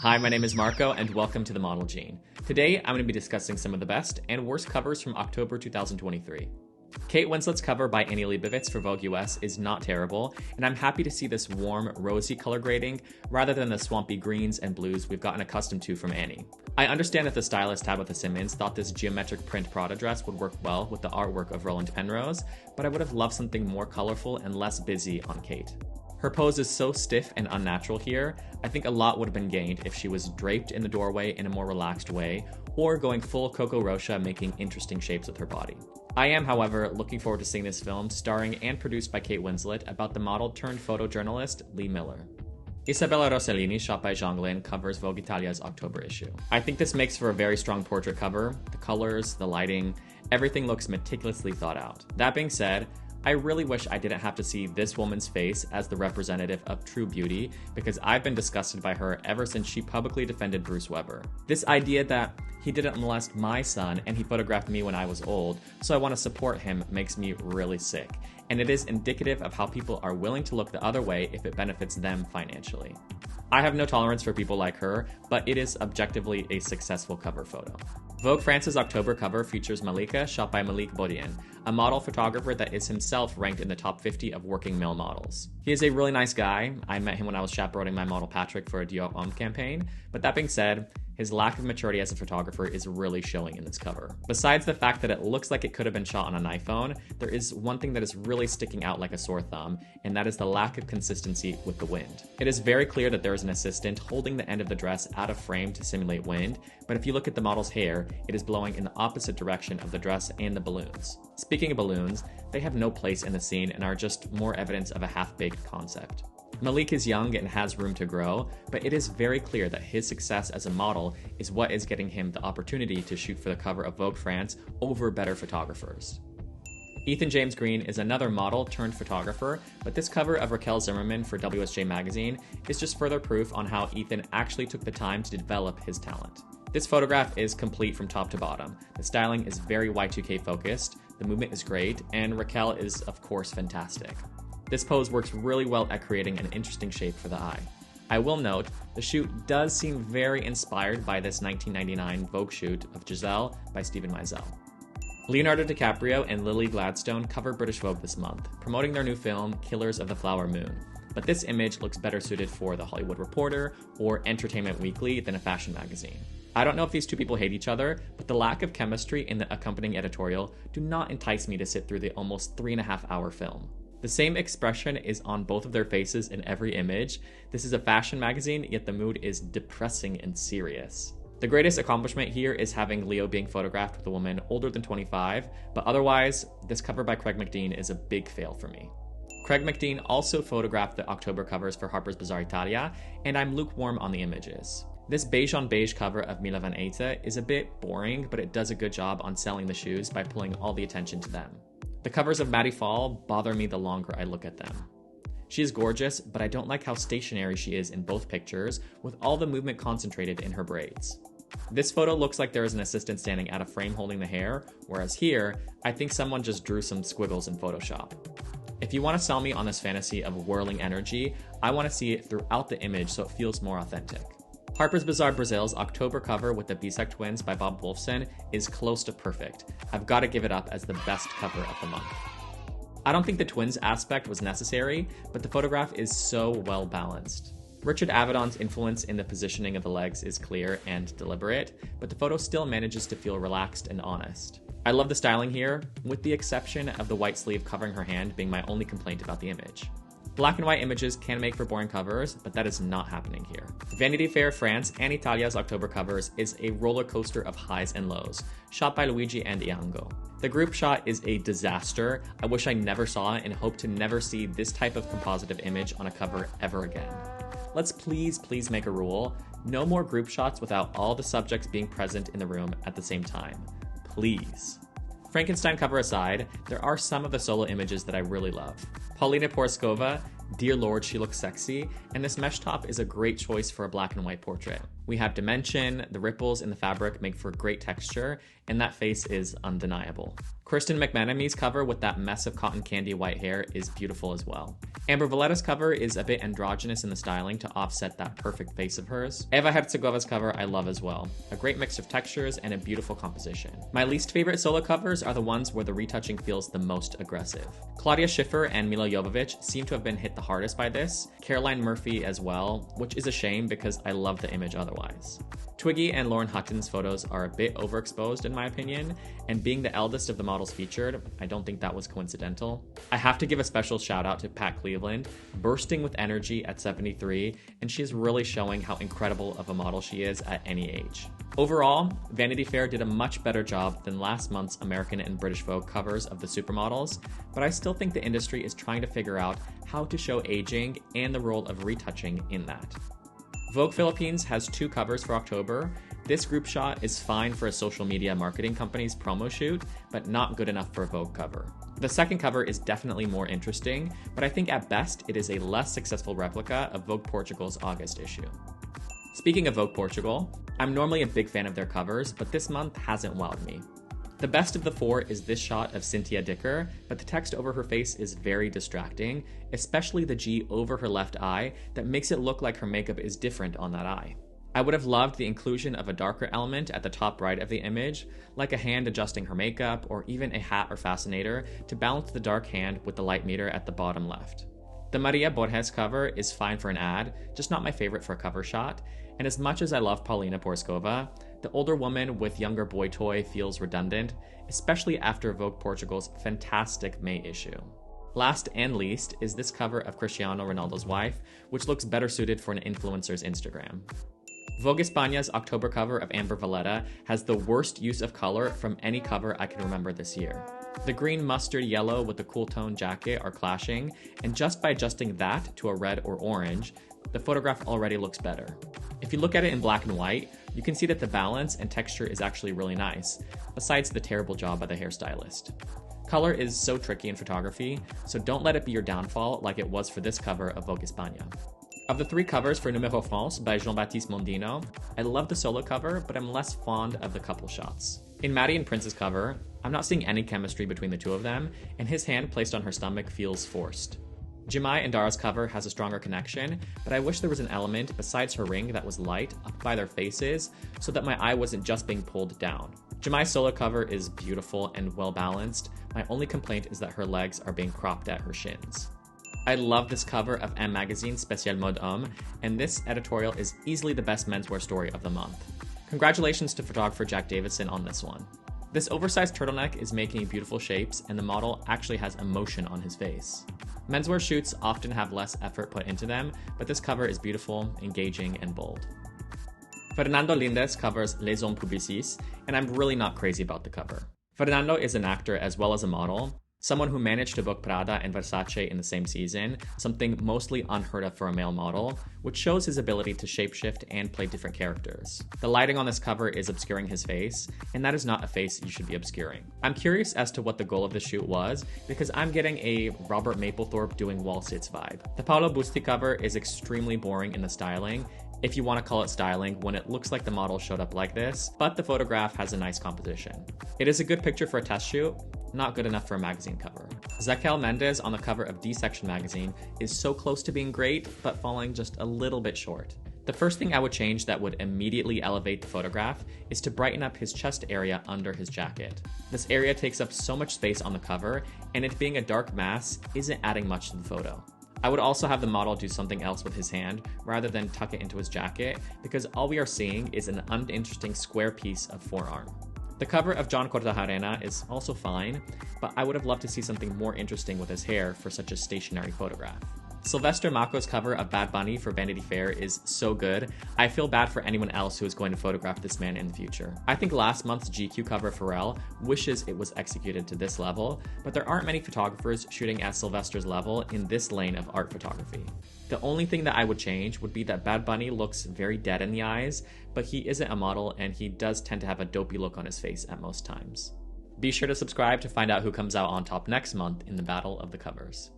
Hi, my name is Marco, and welcome to The Model Gene. Today, I'm going to be discussing some of the best and worst covers from October 2023. Kate Winslet's cover by Annie Leibovitz for Vogue US is not terrible, and I'm happy to see this warm, rosy color grading rather than the swampy greens and blues we've gotten accustomed to from Annie. I understand that the stylist Tabitha Simmons thought this geometric print Prada dress would work well with the artwork of Roland Penrose, but I would have loved something more colorful and less busy on Kate. Her pose is so stiff and unnatural here. I think a lot would have been gained if she was draped in the doorway in a more relaxed way, or going full Coco Rocha, making interesting shapes with her body. I am, however, looking forward to seeing this film, starring and produced by Kate Winslet, about the model-turned-photojournalist Lee Miller. Isabella Rossellini, shot by Zhong, covers Vogue Italia's October issue. I think this makes for a very strong portrait cover. The colors, the lighting, everything looks meticulously thought out. That being said, I really wish I didn't have to see this woman's face as the representative of true beauty, because I've been disgusted by her ever since she publicly defended Bruce Weber. This idea that he didn't molest my son and he photographed me when I was old, so I want to support him, makes me really sick. And it is indicative of how people are willing to look the other way if it benefits them financially. I have no tolerance for people like her, but it is objectively a successful cover photo. Vogue France's October cover features Malick, shot by Malick Bodian, a model photographer that is himself ranked in the top 50 of working male models. He is a really nice guy. I met him when I was chaperoning my model Patrick for a Dior Homme campaign, but that being said, his lack of maturity as a photographer is really showing in this cover. Besides the fact that it looks like it could have been shot on an iPhone, there is one thing that is really sticking out like a sore thumb, and that is the lack of consistency with the wind. It is very clear that there is an assistant holding the end of the dress out of frame to simulate wind, but if you look at the model's hair, it is blowing in the opposite direction of the dress and the balloons. Speaking of balloons, they have no place in the scene and are just more evidence of a half-baked concept. Malick is young and has room to grow, but it is very clear that his success as a model is what is getting him the opportunity to shoot for the cover of Vogue France over better photographers. Ethan James Green is another model-turned-photographer, but this cover of Raquel Zimmerman for WSJ Magazine is just further proof on how Ethan actually took the time to develop his talent. This photograph is complete from top to bottom. The styling is very Y2K focused, the movement is great, and Raquel is, of course, fantastic. This pose works really well at creating an interesting shape for the eye. I will note, the shoot does seem very inspired by this 1999 Vogue shoot of Giselle by Steven Meisel. Leonardo DiCaprio and Lily Gladstone cover British Vogue this month, promoting their new film, Killers of the Flower Moon. But this image looks better suited for The Hollywood Reporter or Entertainment Weekly than a fashion magazine. I don't know if these two people hate each other, but the lack of chemistry in the accompanying editorial do not entice me to sit through the almost 3.5-hour film. The same expression is on both of their faces in every image. This is a fashion magazine, yet the mood is depressing and serious. The greatest accomplishment here is having Leo being photographed with a woman older than 25, but otherwise, this cover by Craig McDean is a big fail for me. Craig McDean also photographed the October covers for Harper's Bazaar Italia, and I'm lukewarm on the images. This beige on beige cover of Mila Van Eyte is a bit boring, but it does a good job on selling the shoes by pulling all the attention to them. The covers of Maddie Fall bother me the longer I look at them. She is gorgeous, but I don't like how stationary she is in both pictures, with all the movement concentrated in her braids. This photo looks like there is an assistant standing at a frame holding the hair, whereas here, I think someone just drew some squiggles in Photoshop. If you want to sell me on this fantasy of whirling energy, I want to see it throughout the image so it feels more authentic. Harper's Bazaar Brazil's October cover with the Biosca twins by Bob Wolfson is close to perfect. I've got to give it up as the best cover of the month. I don't think the twins aspect was necessary, but the photograph is so well balanced. Richard Avedon's influence in the positioning of the legs is clear and deliberate, but the photo still manages to feel relaxed and honest. I love the styling here, with the exception of the white sleeve covering her hand being my only complaint about the image. Black and white images can make for boring covers, but that is not happening here. Vanity Fair France and Italia's October covers is a roller coaster of highs and lows, shot by Luigi and Iango. The group shot is a disaster. I wish I never saw it and hope to never see this type of compositive image on a cover ever again. Let's please make a rule. No more group shots without all the subjects being present in the room at the same time. Please. Frankenstein cover aside, there are some of the solo images that I really love. Paulina Poroskova, dear lord she looks sexy, and this mesh top is a great choice for a black and white portrait. We have dimension, the ripples in the fabric make for great texture, and that face is undeniable. Kristen McMenamin's cover with that mess of cotton candy white hair is beautiful as well. Amber Valletta's cover is a bit androgynous in the styling to offset that perfect face of hers. Eva Herzegova's cover I love as well. A great mix of textures and a beautiful composition. My least favorite solo covers are the ones where the retouching feels the most aggressive. Claudia Schiffer and Mila Jovovich seem to have been hit the hardest by this. Caroline Murphy as well, which is a shame because I love the image otherwise. Twiggy and Lauren Hutton's photos are a bit overexposed in my opinion, and being the eldest of the models featured, I don't think that was coincidental. I have to give a special shout out to Pat Cleveland, bursting with energy at 73, and she's really showing how incredible of a model she is at any age. Overall, Vanity Fair did a much better job than last month's American and British Vogue covers of the supermodels, but I still think the industry is trying to figure out how to show aging and the role of retouching in that. Vogue Philippines has 2 covers for October. This group shot is fine for a social media marketing company's promo shoot, but not good enough for a Vogue cover. The second cover is definitely more interesting, but I think at best it is a less successful replica of Vogue Portugal's August issue. Speaking of Vogue Portugal, I'm normally a big fan of their covers, but this month hasn't wowed me. The best of the 4 is this shot of Cynthia Dicker, but the text over her face is very distracting, especially the G over her left eye that makes it look like her makeup is different on that eye. I would have loved the inclusion of a darker element at the top right of the image, like a hand adjusting her makeup or even a hat or fascinator to balance the dark hand with the light meter at the bottom left. The Maria Borges cover is fine for an ad, just not my favorite for a cover shot, and as much as I love Paulina Porskova, the older woman with younger boy toy feels redundant, especially after Vogue Portugal's fantastic May issue. Last and least is this cover of Cristiano Ronaldo's wife, which looks better suited for an influencer's Instagram. Vogue España's October cover of Amber Valletta has the worst use of color from any cover I can remember this year. The green mustard yellow with the cool tone jacket are clashing, and just by adjusting that to a red or orange, the photograph already looks better. If you look at it in black and white, you can see that the balance and texture is actually really nice, besides the terrible job by the hairstylist. Color is so tricky in photography, so don't let it be your downfall like it was for this cover of Vogue España. Of the 3 covers for NUMÉRO France by Jean-Baptiste Mondino, I love the solo cover, but I'm less fond of the couple shots. In Maddie and Prince's cover, I'm not seeing any chemistry between the 2 of them, and his hand placed on her stomach feels forced. Jemai and Dara's cover has a stronger connection, but I wish there was an element besides her ring that was light up by their faces so that my eye wasn't just being pulled down. Jemai's solo cover is beautiful and well balanced. My only complaint is that her legs are being cropped at her shins. I love this cover of M Magazine's Spécial Mode Homme, and this editorial is easily the best menswear story of the month. Congratulations to photographer Jack Davison on this one. This oversized turtleneck is making beautiful shapes, and the model actually has emotion on his face. Menswear shoots often have less effort put into them, but this cover is beautiful, engaging, and bold. Fernando Lindes covers Les Hommes Publicis, and I'm really not crazy about the cover. Fernando is an actor as well as a model, someone who managed to book Prada and Versace in the same season, something mostly unheard of for a male model, which shows his ability to shapeshift and play different characters. The lighting on this cover is obscuring his face, and that is not a face you should be obscuring. I'm curious as to what the goal of the shoot was, because I'm getting a Robert Mapplethorpe doing wall sits vibe. The Paulo Busti cover is extremely boring in the styling, if you want to call it styling, when it looks like the model showed up like this, but the photograph has a nice composition. It is a good picture for a test shoot, not good enough for a magazine cover. Zaquel Mendez on the cover of DSECTION magazine is so close to being great, but falling just a little bit short. The first thing I would change that would immediately elevate the photograph is to brighten up his chest area under his jacket. This area takes up so much space on the cover, and it being a dark mass isn't adding much to the photo. I would also have the model do something else with his hand rather than tuck it into his jacket, because all we are seeing is an uninteresting square piece of forearm. The cover of John Cortajarena is also fine, but I would have loved to see something more interesting with his hair for such a stationary photograph. Sylvester Mako's cover of Bad Bunny for Vanity Fair is so good, I feel bad for anyone else who is going to photograph this man in the future. I think last month's GQ cover Pharrell wishes it was executed to this level, but there aren't many photographers shooting at Sylvester's level in this lane of art photography. The only thing that I would change would be that Bad Bunny looks very dead in the eyes, but he isn't a model and he does tend to have a dopey look on his face at most times. Be sure to subscribe to find out who comes out on top next month in the Battle of the Covers.